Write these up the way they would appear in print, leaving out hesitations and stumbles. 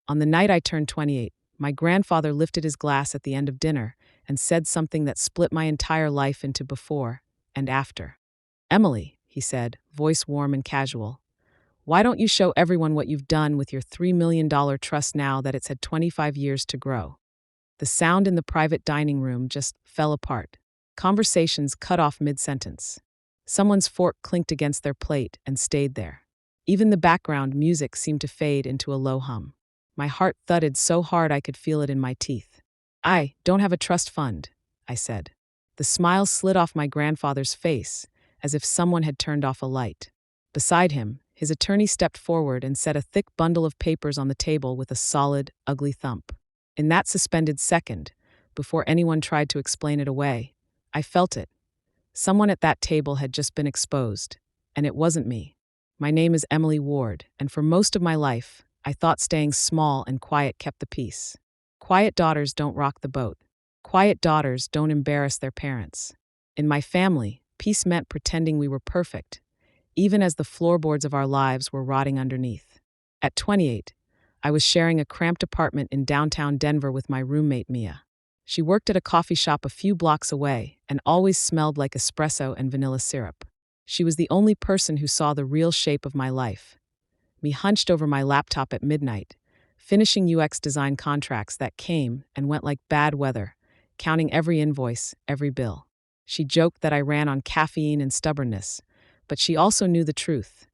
On the night I turned 28, my grandfather lifted his glass at the end of dinner and said something that split my entire life into before and after. "Emily," he said, voice warm and casual, "why don't you show everyone what you've done with your $3 million trust now that it's had 25 years to grow?" The sound in the private dining room just fell apart. Conversations cut off mid-sentence. Someone's fork clinked against their plate and stayed there. Even the background music seemed to fade into a low hum. My heart thudded so hard I could feel it in my teeth. "I don't have a trust fund," I said. The smile slid off my grandfather's face, as if someone had turned off a light. Beside him, his attorney stepped forward and set a thick bundle of papers on the table with a solid, ugly thump. In that suspended second, before anyone tried to explain it away, I felt it. Someone at that table had just been exposed, and it wasn't me. My name is Emily Ward, and for most of my life, I thought staying small and quiet kept the peace. Quiet daughters don't rock the boat. Quiet daughters don't embarrass their parents. In my family, peace meant pretending we were perfect, even as the floorboards of our lives were rotting underneath. At 28, I was sharing a cramped apartment in downtown Denver with my roommate Mia. She worked at a coffee shop a few blocks away and always smelled like espresso and vanilla syrup. She was the only person who saw the real shape of my life. Me hunched over my laptop at midnight, finishing UX design contracts that came and went like bad weather, counting every invoice, every bill. She joked that I ran on caffeine and stubbornness, but she also knew the truth.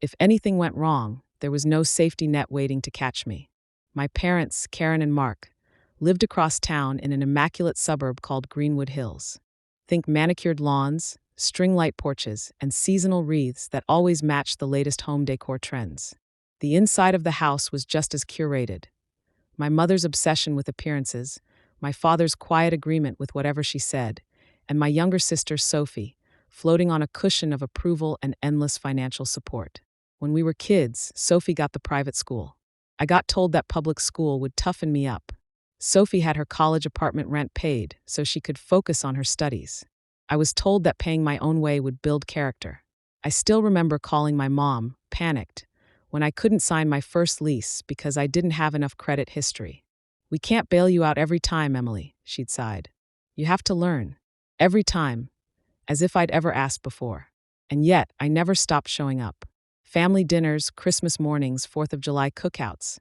If anything went wrong, there was no safety net waiting to catch me. My parents, Karen and Mark, lived across town in an immaculate suburb called Greenwood Hills. Think manicured lawns, string light porches, and seasonal wreaths that always matched the latest home decor trends. The inside of the house was just as curated. My mother's obsession with appearances, my father's quiet agreement with whatever she said, and my younger sister, Sophie, floating on a cushion of approval and endless financial support. When we were kids, Sophie got the private school. I got told that public school would toughen me up. Sophie had her college apartment rent paid so she could focus on her studies. I was told that paying my own way would build character. I still remember calling my mom, panicked, when I couldn't sign my first lease because I didn't have enough credit history. "We can't bail you out every time, Emily," she'd sighed. "You have to learn." Every time, as if I'd ever asked before. And yet, I never stopped showing up. Family dinners, Christmas mornings, 4th of July cookouts.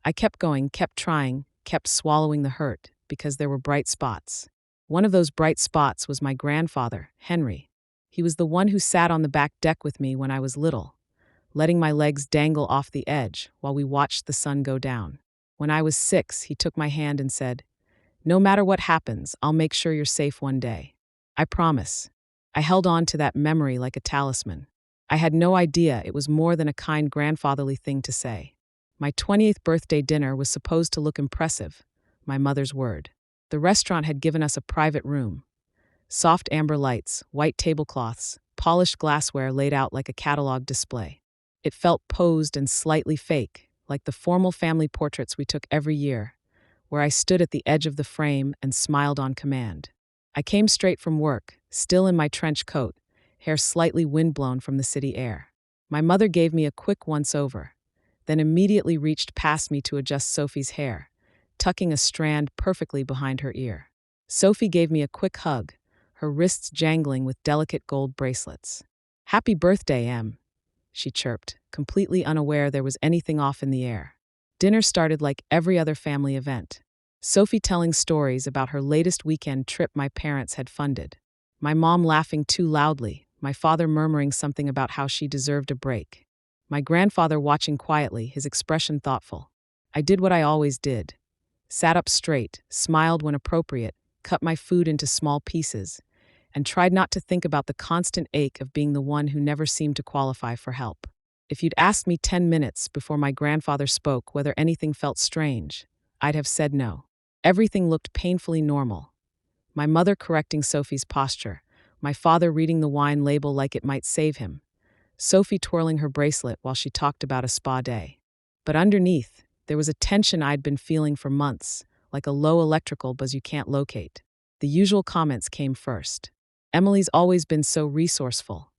I kept going, kept trying, kept swallowing the hurt, because there were bright spots. One of those bright spots was my grandfather, Henry. He was the one who sat on the back deck with me when I was little, letting my legs dangle off the edge while we watched the sun go down. When I was 6, he took my hand and said, "No matter what happens, I'll make sure you're safe one day. I promise." I held on to that memory like a talisman. I had no idea it was more than a kind grandfatherly thing to say. My 28th birthday dinner was supposed to look impressive, my mother's word. The restaurant had given us a private room. Soft amber lights, white tablecloths, polished glassware laid out like a catalog display. It felt posed and slightly fake, like the formal family portraits we took every year, where I stood at the edge of the frame and smiled on command. I came straight from work, still in my trench coat, hair slightly windblown from the city air. My mother gave me a quick once-over, then immediately reached past me to adjust Sophie's hair, tucking a strand perfectly behind her ear. Sophie gave me a quick hug, her wrists jangling with delicate gold bracelets. "Happy birthday, Em," she chirped, completely unaware there was anything off in the air. Dinner started like every other family event. Sophie telling stories about her latest weekend trip my parents had funded. My mom laughing too loudly, my father murmuring something about how she deserved a break. My grandfather watching quietly, his expression thoughtful. I did what I always did. Sat up straight, smiled when appropriate, cut my food into small pieces, and tried not to think about the constant ache of being the one who never seemed to qualify for help. If you'd asked me 10 minutes before my grandfather spoke whether anything felt strange, I'd have said no. Everything looked painfully normal. My mother correcting Sophie's posture, my father reading the wine label like it might save him, Sophie twirling her bracelet while she talked about a spa day. But underneath, there was a tension I'd been feeling for months, like a low electrical buzz you can't locate. The usual comments came first. "Emily's always been so resourceful,"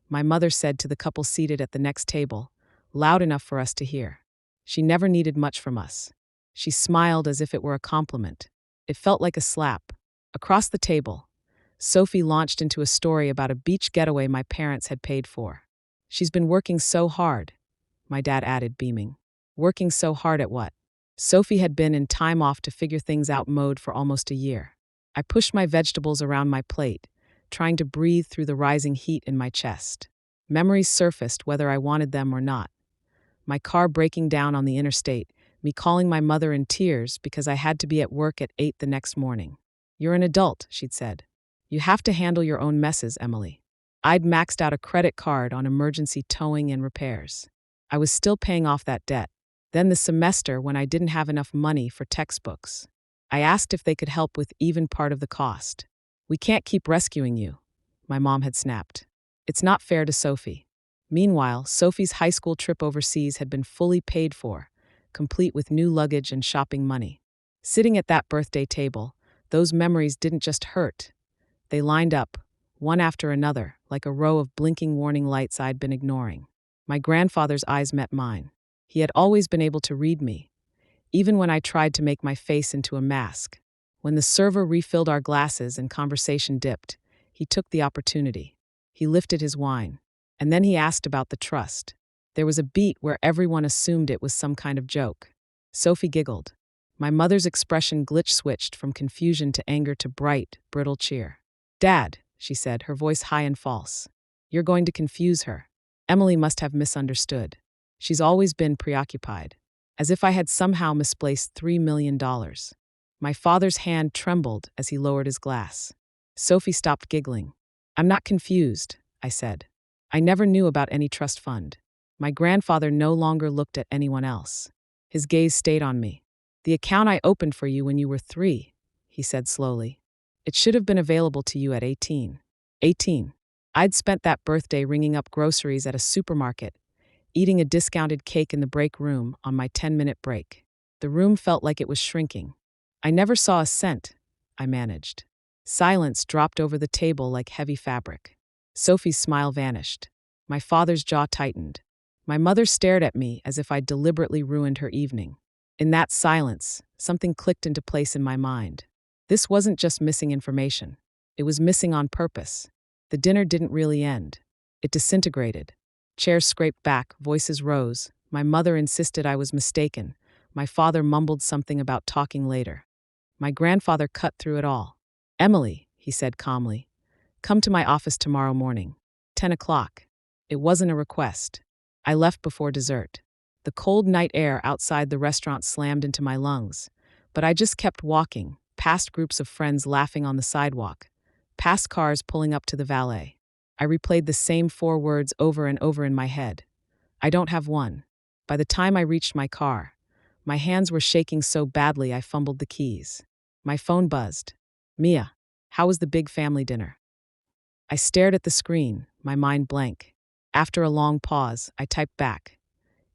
my mother said to the couple seated at the next table, loud enough for us to hear. She never needed much from us. She smiled as if it were a compliment. It felt like a slap. Across the table, Sophie launched into a story about a beach getaway my parents had paid for. She's been working so hard, my dad added, beaming. Working so hard at what? Sophie had been in time off to figure things out mode for almost a year. I pushed my vegetables around my plate, trying to breathe through the rising heat in my chest. Memories surfaced whether I wanted them or not. My car breaking down on the interstate, me calling my mother in tears because I had to be at work at 8 the next morning. You're an adult, she'd said. You have to handle your own messes, Emily. I'd maxed out a credit card on emergency towing and repairs. I was still paying off that debt. Then the semester when I didn't have enough money for textbooks. I asked if they could help with even part of the cost. We can't keep rescuing you, my mom had snapped. It's not fair to Sophie. Meanwhile, Sophie's high school trip overseas had been fully paid for, complete with new luggage and shopping money. Sitting at that birthday table, those memories didn't just hurt. They lined up, one after another, like a row of blinking warning lights I'd been ignoring. My grandfather's eyes met mine. He had always been able to read me, even when I tried to make my face into a mask. When the server refilled our glasses and conversation dipped, he took the opportunity. He lifted his wine, and then he asked about the trust. There was a beat where everyone assumed it was some kind of joke. Sophie giggled. My mother's expression glitch-switched from confusion to anger to bright, brittle cheer. Dad, she said, her voice high and false. You're going to confuse her. Emily must have misunderstood. She's always been preoccupied. As if I had somehow misplaced $3 million. My father's hand trembled as he lowered his glass. Sophie stopped giggling. I'm not confused, I said. I never knew about any trust fund. My grandfather no longer looked at anyone else. His gaze stayed on me. The account I opened for you when you were 3, he said slowly. It should have been available to you at 18. 18. I'd spent that birthday ringing up groceries at a supermarket, eating a discounted cake in the break room on my 10-minute break. The room felt like it was shrinking. I never saw a cent, I managed. Silence dropped over the table like heavy fabric. Sophie's smile vanished. My father's jaw tightened. My mother stared at me as if I'd deliberately ruined her evening. In that silence, something clicked into place in my mind. This wasn't just missing information. It was missing on purpose. The dinner didn't really end. It disintegrated. Chairs scraped back, voices rose. My mother insisted I was mistaken. My father mumbled something about talking later. My grandfather cut through it all. Emily, he said calmly, come to my office tomorrow morning. 10 o'clock. It wasn't a request. I left before dessert. The cold night air outside the restaurant slammed into my lungs, but I just kept walking, past groups of friends laughing on the sidewalk, past cars pulling up to the valet. I replayed the same 4 words over and over in my head. I don't have one. By the time I reached my car, my hands were shaking so badly I fumbled the keys. My phone buzzed. Mia, how was the big family dinner? I stared at the screen, my mind blank. After a long pause, I typed back.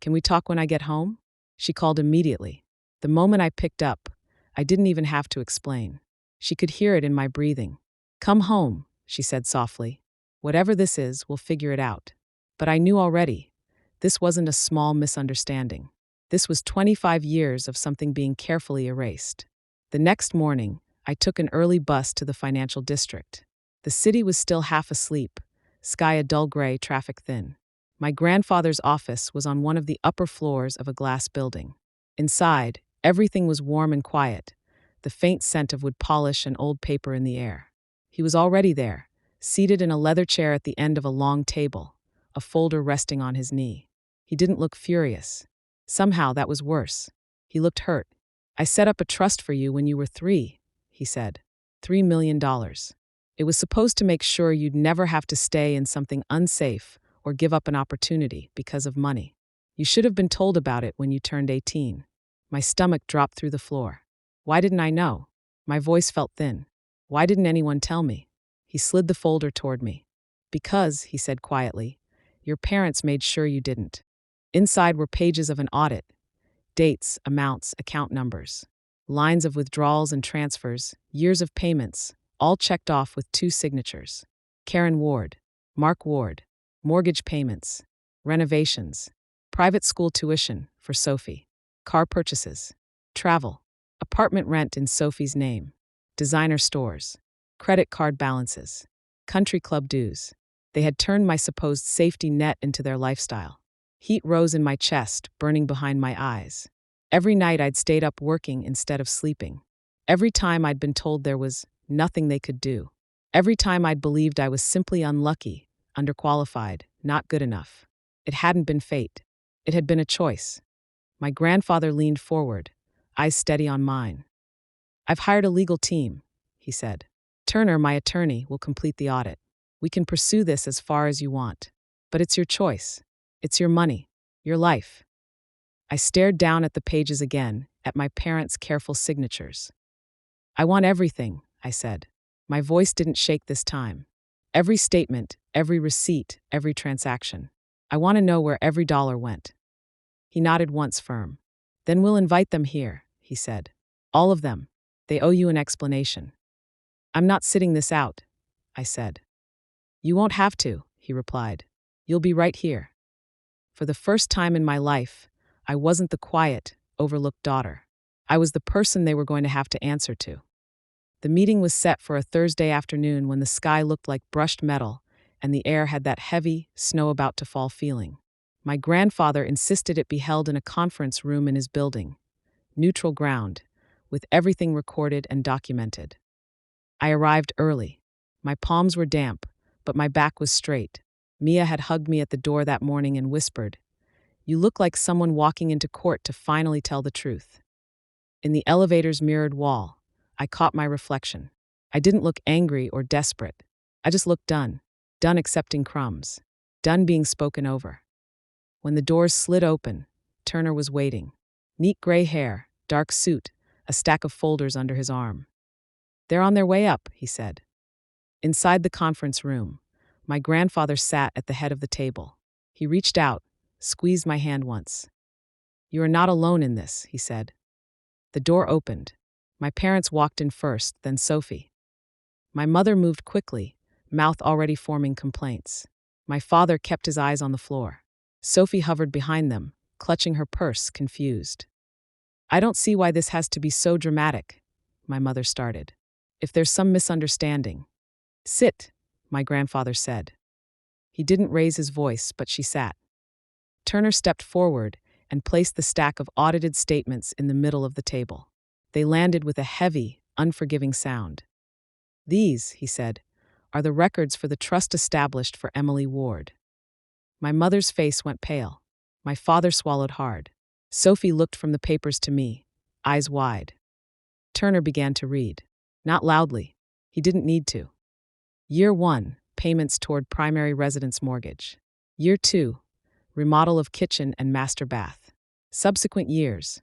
Can we talk when I get home? She called immediately. The moment I picked up, I didn't even have to explain. She could hear it in my breathing. Come home, she said softly. Whatever this is, we'll figure it out. But I knew already. This wasn't a small misunderstanding. This was 25 years of something being carefully erased. The next morning, I took an early bus to the financial district. The city was still half asleep, sky a dull gray, traffic thin. My grandfather's office was on one of the upper floors of a glass building. Inside, everything was warm and quiet, the faint scent of wood polish and old paper in the air. He was already there, seated in a leather chair at the end of a long table, a folder resting on his knee. He didn't look furious. Somehow that was worse. He looked hurt. I set up a trust for you when you were 3, he said. $3 million. It was supposed to make sure you'd never have to stay in something unsafe or give up an opportunity because of money. You should have been told about it when you turned 18. My stomach dropped through the floor. Why didn't I know? My voice felt thin. Why didn't anyone tell me? He slid the folder toward me. Because, he said quietly, your parents made sure you didn't. Inside were pages of an audit. Dates, amounts, account numbers. Lines of withdrawals and transfers, years of payments, all checked off with 2 signatures. Karen Ward, Mark Ward, mortgage payments, renovations, Private school tuition for Sophie. Car purchases. Travel. Apartment rent in Sophie's name. Designer stores. Credit card balances. Country club dues. They had turned my supposed safety net into their lifestyle. Heat rose in my chest, burning behind my eyes. Every night I'd stayed up working instead of sleeping. Every time I'd been told there was nothing they could do. Every time I'd believed I was simply unlucky, underqualified, not good enough. It hadn't been fate. It had been a choice. My grandfather leaned forward, eyes steady on mine. "I've hired a legal team," he said. "Turner, my attorney, will complete the audit. We can pursue this as far as you want. But it's your choice. It's your money. Your life." I stared down at the pages again, at my parents' careful signatures. "I want everything," I said. My voice didn't shake this time. "Every statement, every receipt, every transaction. I want to know where every dollar went." He nodded once firm. "Then we'll invite them here," he said. "All of them. They owe you an explanation." "I'm not sitting this out," I said. "You won't have to," he replied. "You'll be right here." For the first time in my life, I wasn't the quiet, overlooked daughter. I was the person they were going to have to answer to. The meeting was set for a Thursday afternoon when the sky looked like brushed metal and the air had that heavy, snow-about-to-fall feeling. My grandfather insisted it be held in a conference room in his building, neutral ground, with everything recorded and documented. I arrived early. My palms were damp, but my back was straight. Mia had hugged me at the door that morning and whispered, "You look like someone walking into court to finally tell the truth." In the elevator's mirrored wall, I caught my reflection. I didn't look angry or desperate. I just looked done accepting crumbs, done being spoken over. When the doors slid open, Turner was waiting. Neat gray hair, dark suit, a stack of folders under his arm. "They're on their way up," he said. Inside the conference room, my grandfather sat at the head of the table. He reached out, squeezed my hand once. "You are not alone in this," he said. The door opened. My parents walked in first, then Sophie. My mother moved quickly, mouth already forming complaints. My father kept his eyes on the floor. Sophie hovered behind them, clutching her purse, confused. "I don't see why this has to be so dramatic," my mother started. "If there's some misunderstanding." "Sit," my grandfather said. He didn't raise his voice, but she sat. Turner stepped forward and placed the stack of audited statements in the middle of the table. They landed with a heavy, unforgiving sound. "These," he said, "are the records for the trust established for Emily Ward." My mother's face went pale. My father swallowed hard. Sophie looked from the papers to me, eyes wide. Turner began to read. Not loudly. He didn't need to. Year 1, payments toward primary residence mortgage. Year 2, remodel of kitchen and master bath. Subsequent years,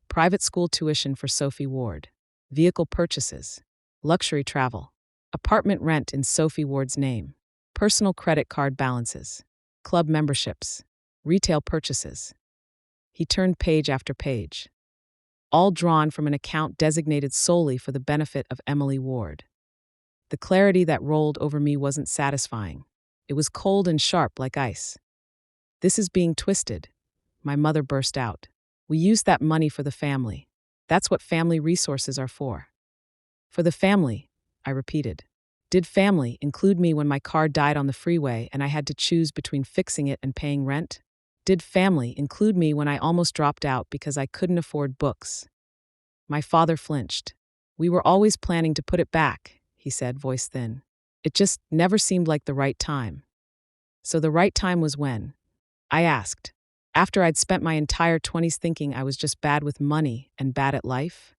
private school tuition for Sophie Ward. Vehicle purchases. Luxury travel. Apartment rent in Sophie Ward's name. Personal credit card balances. Club memberships. Retail purchases. He turned page after page. All drawn from an account designated solely for the benefit of Emily Ward. The clarity that rolled over me wasn't satisfying. It was cold and sharp like ice. "This is being twisted," my mother burst out. "We used that money for the family. That's what family resources are for." "For the family," I repeated. "Did family include me when my car died on the freeway and I had to choose between fixing it and paying rent? Did family include me when I almost dropped out because I couldn't afford books?" My father flinched. "We were always planning to put it back," he said, voice thin. "It just never seemed like the right time." "So the right time was when?" I asked. "After I'd spent my entire 20s thinking I was just bad with money and bad at life?"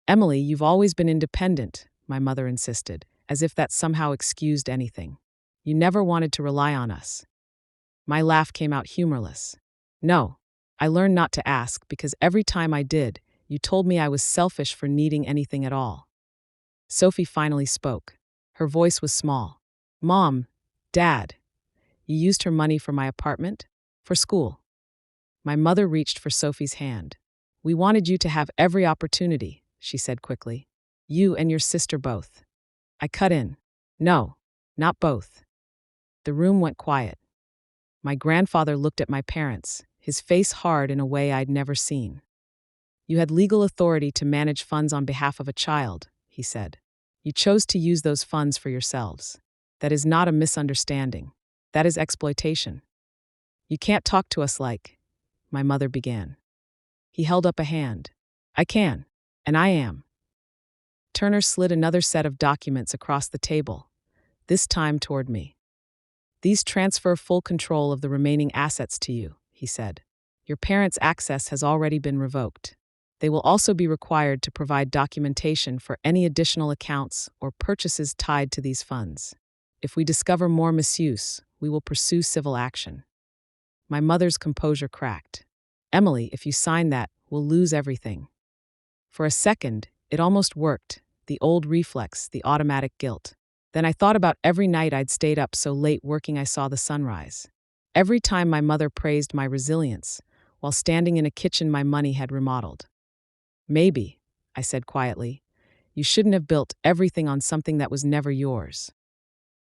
"Emily, you've always been independent," my mother insisted, as if that somehow excused anything. "You never wanted to rely on us." My laugh came out humorless. "No, I learned not to ask because every time I did, you told me I was selfish for needing anything at all." Sophie finally spoke. Her voice was small. "Mom, Dad, you used her money for my apartment? For school?" My mother reached for Sophie's hand. "We wanted you to have every opportunity," she said quickly. "You and your sister both." I cut in. "No, not both." The room went quiet. My grandfather looked at my parents, his face hard in a way I'd never seen. You had legal authority to manage funds on behalf of a child, he said. You chose to use those funds for yourselves. That is not a misunderstanding. That is exploitation. You can't talk to us like, my mother began. He held up a hand. I can, and I am. Turner slid another set of documents across the table, this time toward me. These transfer full control of the remaining assets to you, he said. Your parents' access has already been revoked. They will also be required to provide documentation for any additional accounts or purchases tied to these funds. If we discover more misuse, we will pursue civil action. My mother's composure cracked. Emily, if you sign that, we'll lose everything. For a second, it almost worked, the old reflex, the automatic guilt. Then I thought about every night I'd stayed up so late working I saw the sunrise. Every time my mother praised my resilience, while standing in a kitchen my money had remodeled. Maybe, I said quietly, you shouldn't have built everything on something that was never yours.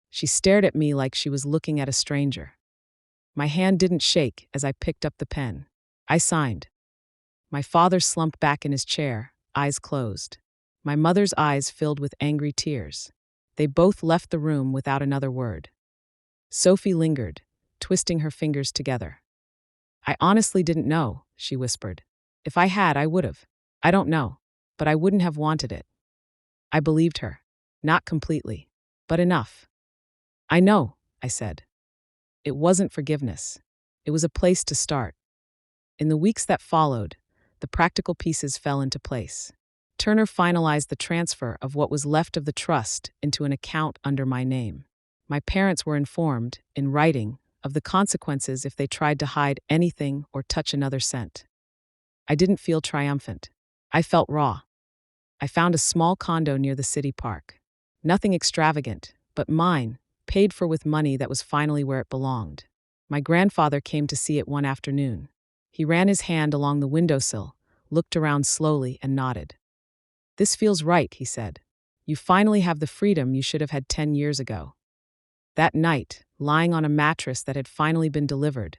She stared at me like she was looking at a stranger. My hand didn't shake as I picked up the pen. I signed. My father slumped back in his chair, eyes closed. My mother's eyes filled with angry tears. They both left the room without another word. Sophie lingered, twisting her fingers together. I honestly didn't know, she whispered. If I had, I would have. I don't know, but I wouldn't have wanted it. I believed her. Not completely, but enough. I know, I said. It wasn't forgiveness. It was a place to start. In the weeks that followed, the practical pieces fell into place. Turner finalized the transfer of what was left of the trust into an account under my name. My parents were informed, in writing, of the consequences if they tried to hide anything or touch another cent. I didn't feel triumphant. I felt raw. I found a small condo near the city park. Nothing extravagant, but mine, paid for with money that was finally where it belonged. My grandfather came to see it one afternoon. He ran his hand along the windowsill, looked around slowly, and nodded. This feels right, he said. You finally have the freedom you should have had 10 years ago. That night, lying on a mattress that had finally been delivered,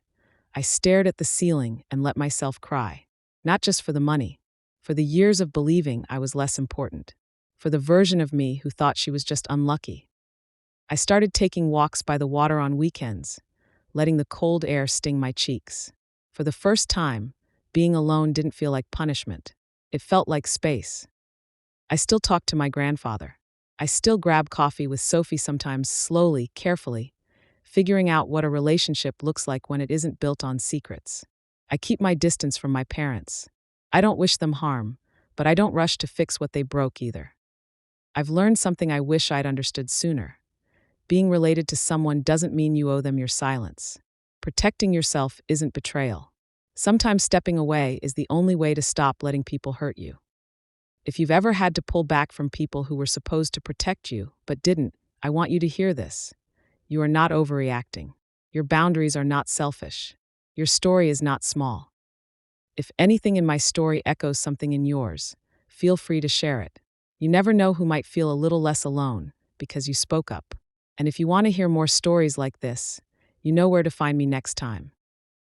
I stared at the ceiling and let myself cry. Not just for the money, for the years of believing I was less important, for the version of me who thought she was just unlucky. I started taking walks by the water on weekends, letting the cold air sting my cheeks. For the first time, being alone didn't feel like punishment. It felt like space. I still talked to my grandfather. I still grab coffee with Sophie sometimes, slowly, carefully, figuring out what a relationship looks like when it isn't built on secrets. I keep my distance from my parents. I don't wish them harm, but I don't rush to fix what they broke either. I've learned something I wish I'd understood sooner. Being related to someone doesn't mean you owe them your silence. Protecting yourself isn't betrayal. Sometimes stepping away is the only way to stop letting people hurt you. If you've ever had to pull back from people who were supposed to protect you but didn't, I want you to hear this. You are not overreacting. Your boundaries are not selfish. Your story is not small. If anything in my story echoes something in yours, feel free to share it. You never know who might feel a little less alone because you spoke up. And if you want to hear more stories like this, you know where to find me next time.